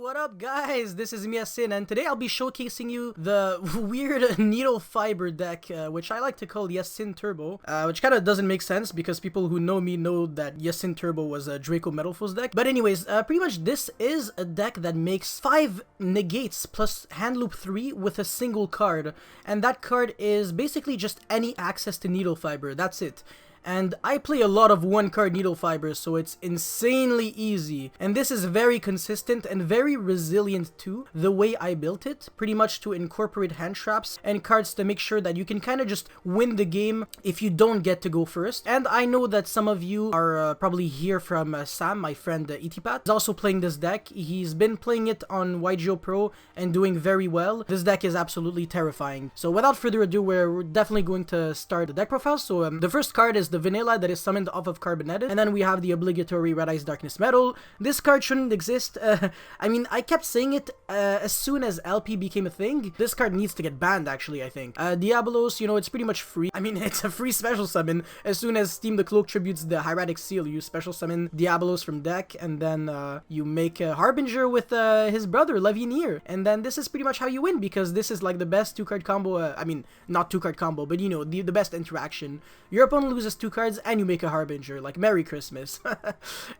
What up guys, this is Miasin and today I'll be showcasing you the weird Needlefiber deck, which I like to call Yasin Turbo, which kind of doesn't make sense because people who know me know that Yasin Turbo was a Draco Metalfoes deck. But anyways, pretty much this is a deck that makes 5 Negates plus Handloop 3 with a single card, and that card is basically just any access to Needlefiber, that's it. And I play a lot of one-card Needlefiber, so it's insanely easy. And this is very consistent and very resilient too, the way I built it, pretty much to incorporate hand traps and cards to make sure that you can kind of just win the game if you don't get to go first. And I know that some of you are probably here from Sam, my friend Itipat. He's also playing this deck. He's been playing it on YGO Pro and doing very well. This deck is absolutely terrifying. So without further ado, we're definitely going to start the deck profile. So the first card is the vanilla that is summoned off of Carbonated, and then we have the obligatory Red Eyes Darkness Metal. This card shouldn't exist. I mean, I kept saying it as soon as LP became a thing. This card needs to get banned, actually, I think. Diabolos, you know, it's pretty much free. I mean, it's a free special summon. As soon as Steam the Cloak tributes the Hieratic Seal, you special summon Diabolos from deck, and then you make a Harbinger with his brother, Levineer. And then this is pretty much how you win, because this is like the best 2-card combo. I mean, not 2-card combo, but you know, the best interaction. Your opponent loses 2 cards and you make a Harbinger, like Merry Christmas.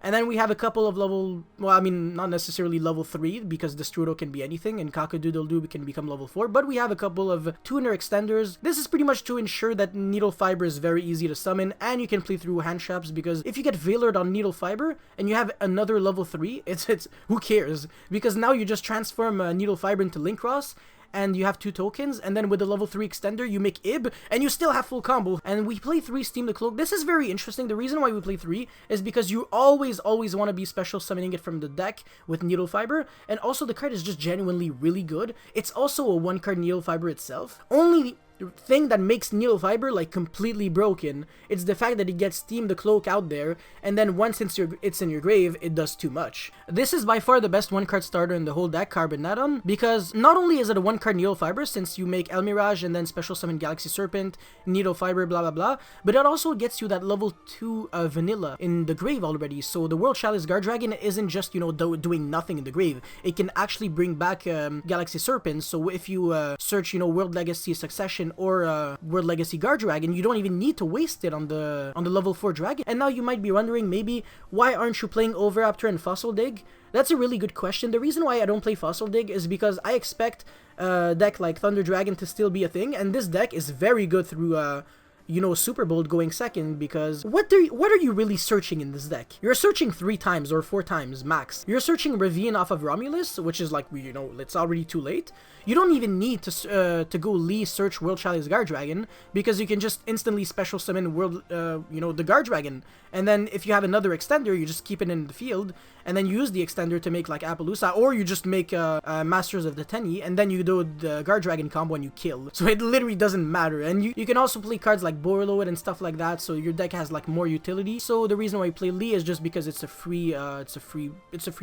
And then we have a couple of level, well, I mean, not necessarily level 3, because Destrudo can be anything, and Cock-a-Doodle-Doo can become level 4, but we have a couple of tuner extenders. This is pretty much to ensure that Needlefiber is very easy to summon, and you can play through hand traps, because if you get Veilered on Needlefiber, and you have another level 3, it's who cares? Because now you just transform Needlefiber into Linkross, and you have 2 tokens, and then with the level 3 extender you make Ib, and you still have full combo. And we play 3 Steam the Cloak. This is very interesting. The reason why we play 3 is because you always want to be special summoning it from the deck with Needlefiber, and also the card is just genuinely really good. It's also a 1-card Needlefiber itself. Only thing that makes Needlefiber like completely broken, it's the fact that it gets Steam the Cloak out there, and then once it's in your grave, it does too much. This is by far the best 1-card starter in the whole deck, Carbonatum, because not only is it a 1-card Needlefiber, since you make El Mirage and then special summon Galaxy Serpent, Needlefiber, blah blah blah, but it also gets you that level 2 vanilla in the grave already. So the World Chalice Guard Dragon isn't just, you know, doing nothing in the grave. It can actually bring back Galaxy Serpent. So if you search, you know, World Legacy Succession or World Legacy Guard Dragon, you don't even need to waste it on the level 4 dragon. And now you might be wondering, maybe, why aren't you playing Overraptor and Fossil Dig? That's a really good question. The reason why I don't play Fossil Dig is because I expect a deck like Thunder Dragon to still be a thing, and this deck is very good through you know, Super Bold going second, because what are you really searching in this deck? You're searching 3 times or 4 times max. You're searching Ravine off of Romulus, which is like, you know, it's already too late. You don't even need to go Lee search World Chalice Guard Dragon, because you can just instantly special summon World, you know, the Guard Dragon. And then if you have another extender, you just keep it in the field, and then you use the extender to make like Appaloosa, or you just make Masters of the Tenny, and then you do the Guard Dragon combo and you kill. So it literally doesn't matter. And you can also play cards like Borreload and stuff like that, so your deck has like more utility. So the reason why you play Lee is just because it's a free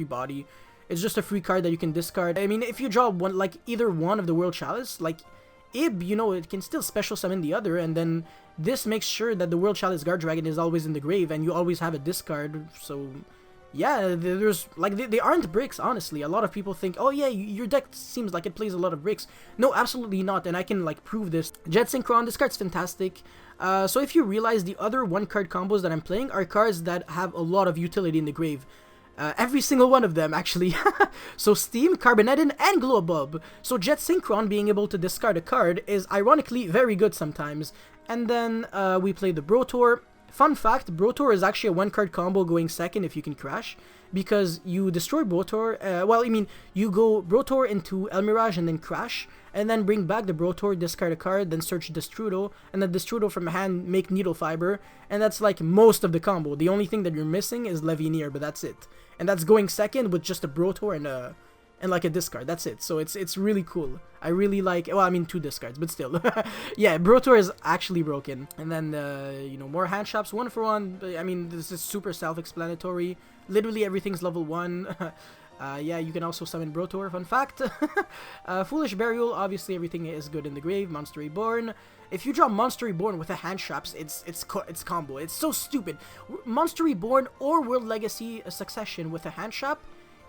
body. It's just a free card that you can discard. I mean, if you draw one, like either one of the World Chalice, like Ib, you know, it can still special summon the other, and then this makes sure that the World Chalice Guard Dragon is always in the grave, and you always have a discard. So yeah, there's like they aren't bricks, honestly. A lot of people think, oh yeah, your deck seems like it plays a lot of bricks. No, absolutely not, and I can like prove this. Jet Synchron, this card's fantastic. So if you realize, the other 1-card combos that I'm playing are cards that have a lot of utility in the grave. Every single one of them, actually. So Steam, Carbonated, and Glow Bulb. So Jet Synchron being able to discard a card is ironically very good sometimes. And then we play the Brotor. Fun fact, Brotor is actually a 1-card combo going second if you can crash, because you destroy Brotor, well, I mean, you go Brotor into El Mirage and then crash, and then bring back the Brotor, discard a card, then search Destrudo, and then Destrudo from hand make Needlefiber, and that's like most of the combo. The only thing that you're missing is Levineer, but that's it. And that's going second with just a Brotor and like a discard. That's it. So it's really cool. I really like, well, I mean 2 discards, but still. Yeah, Brotor is actually broken. And then you know, more hand traps 1 for 1. I mean, this is super self-explanatory. Literally everything's level 1. Yeah, you can also summon Brotor, fun fact. Foolish Burial, obviously everything is good in the grave. Monster Reborn. If you draw Monster Reborn with a hand traps, it's combo. It's so stupid. Monster Reborn or World Legacy Succession with a hand trap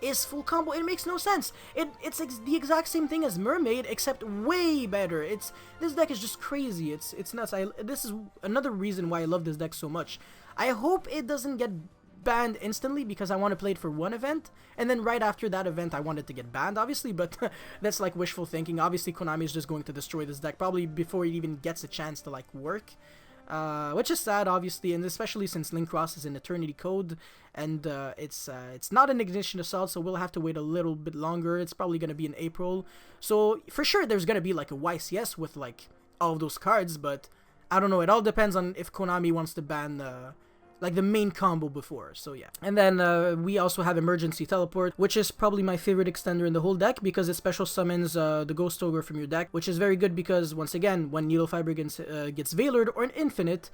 is full combo. It makes no sense. It's the exact same thing as Mermaid, except way better. This deck is just crazy. It's nuts. This is another reason why I love this deck so much. I hope it doesn't get banned instantly, because I want to play it for one event, and then right after that event I want it to get banned, obviously, but that's like wishful thinking. Obviously Konami is just going to destroy this deck probably before it even gets a chance to like work, which is sad, obviously, and especially since Link Cross is an Eternity Code, and it's not an Ignition Assault, so we'll have to wait a little bit longer. It's probably going to be in April, so for sure there's going to be like a YCS with like all of those cards, but I don't know, it all depends on if Konami wants to ban like the main combo before, so yeah. And then we also have Emergency Teleport, which is probably my favorite extender in the whole deck, because it special summons the Ghost Ogre from your deck, which is very good because, once again, when Needlefiber gets Veilored or an Infinite,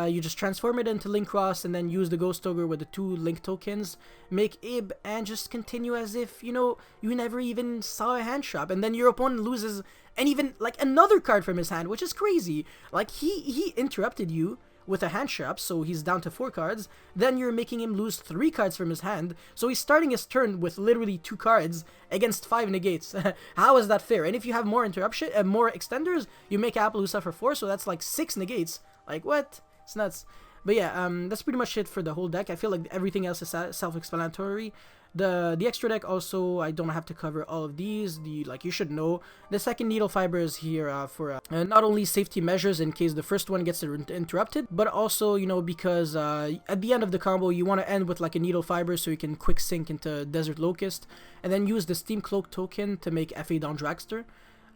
you just transform it into Link Cross and then use the Ghost Ogre with the 2 Link tokens, make Ib, and just continue as if, you know, you never even saw a hand trap, and then your opponent loses and even like another card from his hand, which is crazy. Like he interrupted you with a hand trap, so he's down to 4 cards, then you're making him lose 3 cards from his hand, so he's starting his turn with literally 2 cards against 5 negates. How is that fair? And if you have more more extenders, you make Appaloosa for 4, so that's like 6 negates. Like, what? It's nuts. But yeah, that's pretty much it for the whole deck. I feel like everything else is self-explanatory. The extra deck also, I don't have to cover all of these. Like, you should know, the second Needlefiber is here for not only safety measures in case the first one gets interrupted, but also, you know, because at the end of the combo you want to end with like a Needlefiber so you can quick sync into Desert Locust, and then use the Steam Cloak token to make FA down Dragster.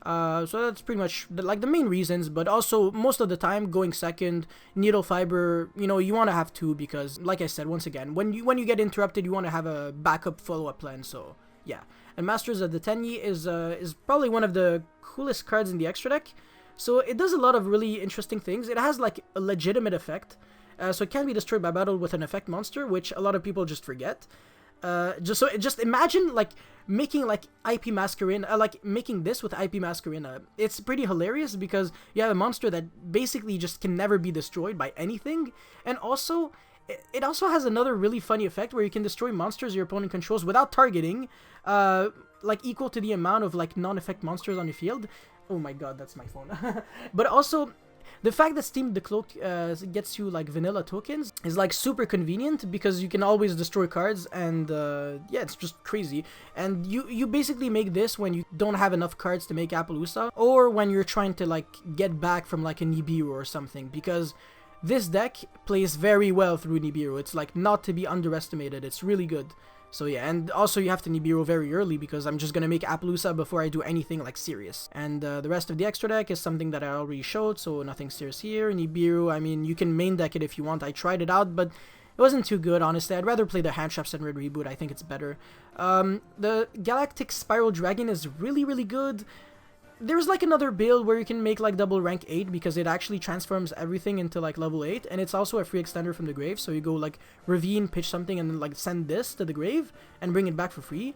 So that's pretty much the main reasons, but also most of the time going second, Needlefiber, you know, you want to have 2 because, like I said, once again, when you get interrupted, you want to have a backup follow-up plan, so yeah. And Masters of the Tenyi is probably one of the coolest cards in the extra deck, so it does a lot of really interesting things. It has like a legitimate effect, so it can be destroyed by battle with an effect monster, which a lot of people just forget. Just imagine like making like IP Masquerena, like making this with IP Masquerena. It's pretty hilarious because you have a monster that basically just can never be destroyed by anything, and also it also has another really funny effect where you can destroy monsters your opponent controls without targeting, like equal to the amount of like non-effect monsters on the field. Oh my god, that's my phone. But also, the fact that Steam the Cloak gets you like vanilla tokens is like super convenient because you can always destroy cards, and yeah, it's just crazy. And you basically make this when you don't have enough cards to make Appaloosa, or when you're trying to like get back from like a Nibiru or something, because this deck plays very well through Nibiru. It's like not to be underestimated. It's really good. So yeah, and also you have to Nibiru very early because I'm just gonna make Appaloosa before I do anything like serious. And the rest of the extra deck is something that I already showed, so nothing serious here. Nibiru, I mean, you can main deck it if you want. I tried it out, but it wasn't too good, honestly. I'd rather play the Hand Traps and Red Reboot. I think it's better. The Galactic Spiral Dragon is really, really good. There's like another build where you can make like double rank 8 because it actually transforms everything into like level 8, and it's also a free extender from the grave, so you go like Ravine, pitch something, and then like send this to the grave and bring it back for free.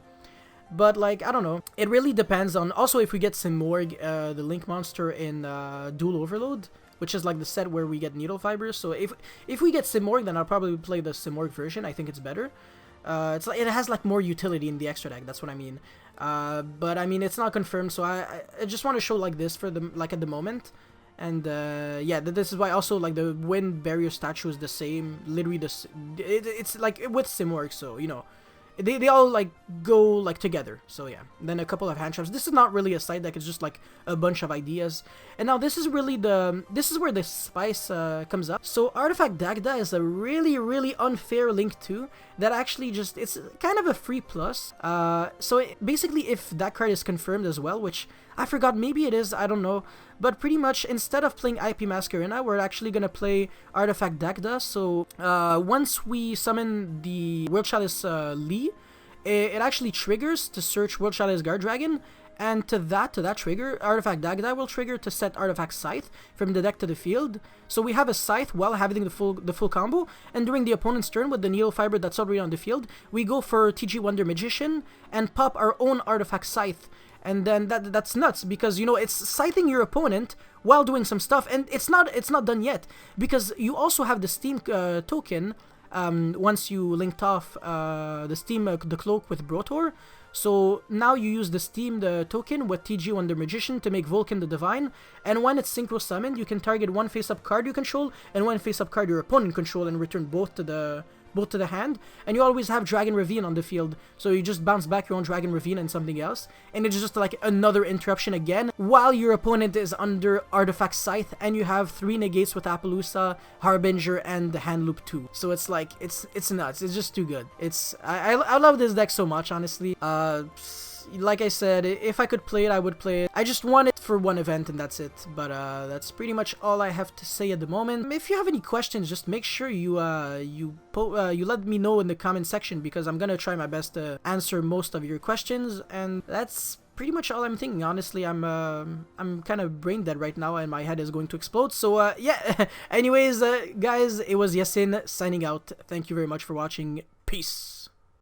But like, I don't know, it really depends on also if we get Simorg, the Link monster in Dual Overload, which is like the set where we get Needlefibers. So if we get Simorg, then I'll probably play the Simorg version. I think it's better. It's like it has like more utility in the extra deck. That's what I mean. But I mean, it's not confirmed, so I just want to show like this for the like at the moment. And yeah, this is why also like the wind barrier statue is the same, literally it's like with Simorg, so you know. They all like go like together, so yeah. Then a couple of hand traps. This is not really a side deck, it's just like a bunch of ideas. And now this is really this is where the spice comes up. So Artifact Dagda is a really unfair Link 2 that actually just, it's kind of a free plus. So basically if that card is confirmed as well, which I forgot, maybe it is, I don't know. But pretty much instead of playing IP Masquerena, we're actually gonna play Artifact Dagda. So once we summon the World Chalice Lee, it actually triggers to search World Chalice Guard Dragon, and to that trigger, Artifact Dagda will trigger to set Artifact Scythe from the deck to the field. So we have a Scythe while having the full combo, and during the opponent's turn with the Needlefiber that's already on the field, we go for TG Wonder Magician and pop our own Artifact Scythe. And then that's nuts because, you know, it's scything your opponent while doing some stuff, and it's not done yet because you also have the Steam token once you linked off the Steam the cloak with Brotor. So now you use the Steam the token with TG1 the Magician to make Vulcan the Divine, and when it's synchro summoned, you can target one face-up card you control and one face-up card your opponent control and return both to the hand, and you always have Dragon Ravine on the field, so you just bounce back your own Dragon Ravine and something else, and it's just like another interruption again, while your opponent is under Artifact Scythe, and you have 3 negates with Appaloosa, Harbinger, and the Handloop 2. So it's like, it's nuts, it's just too good. I love this deck so much, honestly. Like I said, if I could play it, I would play it. I just want it for one event and that's it. But that's pretty much all I have to say at the moment. If you have any questions, just make sure you let me know in the comment section, because I'm gonna try my best to answer most of your questions. And that's pretty much all I'm thinking. Honestly, I'm kind of brain dead right now and my head is going to explode. So yeah. Anyways, guys, it was Yasin signing out. Thank you very much for watching. Peace.